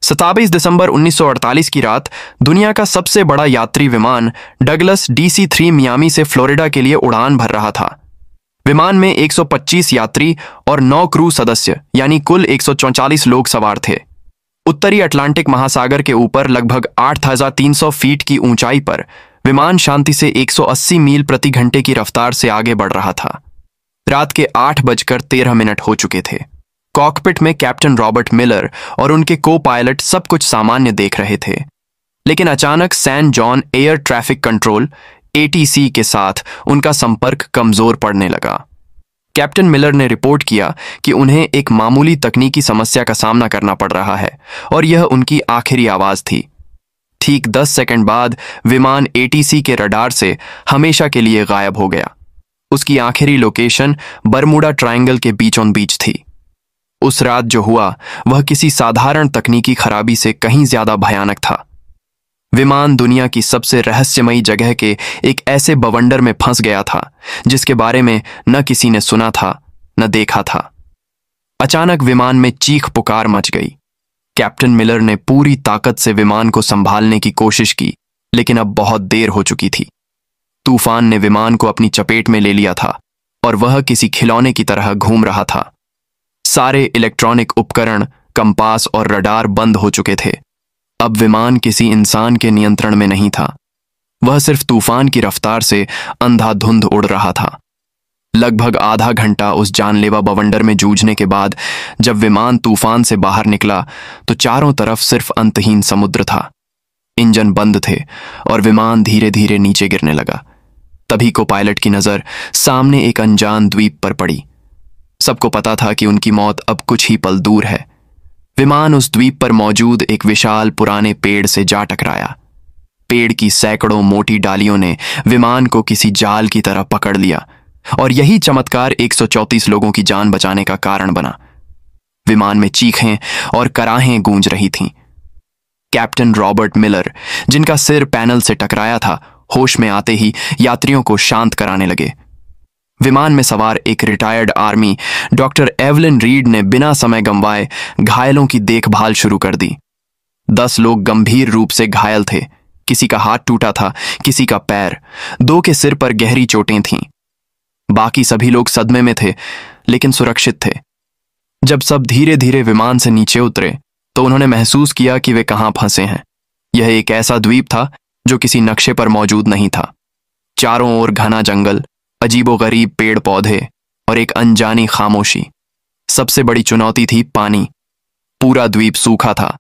27 दिसंबर 1948 की रात दुनिया का सबसे बड़ा यात्री विमान डगलस DC-3 मियामी से फ्लोरिडा के लिए उड़ान भर रहा था। विमान में 125 यात्री और 9 क्रू सदस्य यानी कुल 144 लोग सवार थे। उत्तरी अटलांटिक महासागर के ऊपर लगभग 8,300 फीट की ऊंचाई पर विमान शांति से 180 मील प्रति घंटे की रफ्तार से आगे बढ़ रहा था। रात के 8:13 हो चुके थे। कॉकपिट में कैप्टन रॉबर्ट मिलर और उनके को पायलट सब कुछ सामान्य देख रहे थे, लेकिन अचानक San Juan air traffic control ATC के साथ उनका संपर्क कमजोर पड़ने लगा। कैप्टन मिलर ने रिपोर्ट किया कि उन्हें एक मामूली तकनीकी समस्या का सामना करना पड़ रहा है और यह उनकी आखिरी आवाज थी। ठीक 10 सेकंड बाद विमान ATC के रडार से हमेशा के लिए गायब हो गया। उसकी आखिरी लोकेशन बरमूडा ट्रायंगल के बीचों बीच थी। उस रात जो हुआ वह किसी साधारण तकनीकी खराबी से कहीं ज्यादा भयानक था। विमान दुनिया की सबसे रहस्यमयी जगह के एक ऐसे बवंडर में फंस गया था जिसके बारे में न किसी ने सुना था न देखा था। अचानक विमान में चीख पुकार मच गई। कैप्टन मिलर ने पूरी ताकत से विमान को संभालने की कोशिश की, लेकिन अब बहुत देर हो चुकी थी। तूफान ने विमान को अपनी चपेट में ले लिया था और वह किसी खिलौने की तरह घूम रहा था। सारे इलेक्ट्रॉनिक उपकरण, कंपास और रडार बंद हो चुके थे। अब विमान किसी इंसान के नियंत्रण में नहीं था। वह सिर्फ तूफान की रफ्तार से अंधाधुंध उड़ रहा था। लगभग आधा घंटा उस जानलेवा बवंडर में जूझने के बाद जब विमान तूफान से बाहर निकला तो चारों तरफ सिर्फ अंतहीन समुद्र था। इंजन बंद थे और विमान धीरे धीरे नीचे गिरने लगा। तभी को पायलट की नजर सामने एक अनजान द्वीप पर पड़ी। सबको पता था कि उनकी मौत अब कुछ ही पल दूर है। विमान उस द्वीप पर मौजूद एक विशाल पुराने पेड़ से जा टकराया। पेड़ की सैकड़ों मोटी डालियों ने विमान को किसी जाल की तरह पकड़ लिया और यही चमत्कार 134 लोगों की जान बचाने का कारण बना। विमान में चीखें और कराहें गूंज रही थीं। कैप्टन रॉबर्ट मिलर, जिनका सिर पैनल से टकराया था, होश में आते ही यात्रियों को शांत कराने लगे। विमान में सवार एक retired army doctor Evelyn read ने बिना समय गंवाए घायलों की देखभाल शुरू कर दी। 10 लोग गंभीर रूप से घायल थे। किसी का हाथ टूटा था, किसी का पैर, 2 के सिर पर गहरी चोटें थीं। बाकी सभी लोग सदमे में थे, लेकिन सुरक्षित थे। जब सब धीरे धीरे विमान से नीचे उतरे तो उन्होंने महसूस किया कि वे कहां फंसे हैं। यह एक ऐसा द्वीप था जो किसी नक्शे पर मौजूद नहीं था। चारों ओर घना जंगल, अजीबोगरीब पेड़ पौधे और एक अनजानी खामोशी। सबसे बड़ी चुनौती थी पानी। पूरा द्वीप सूखा था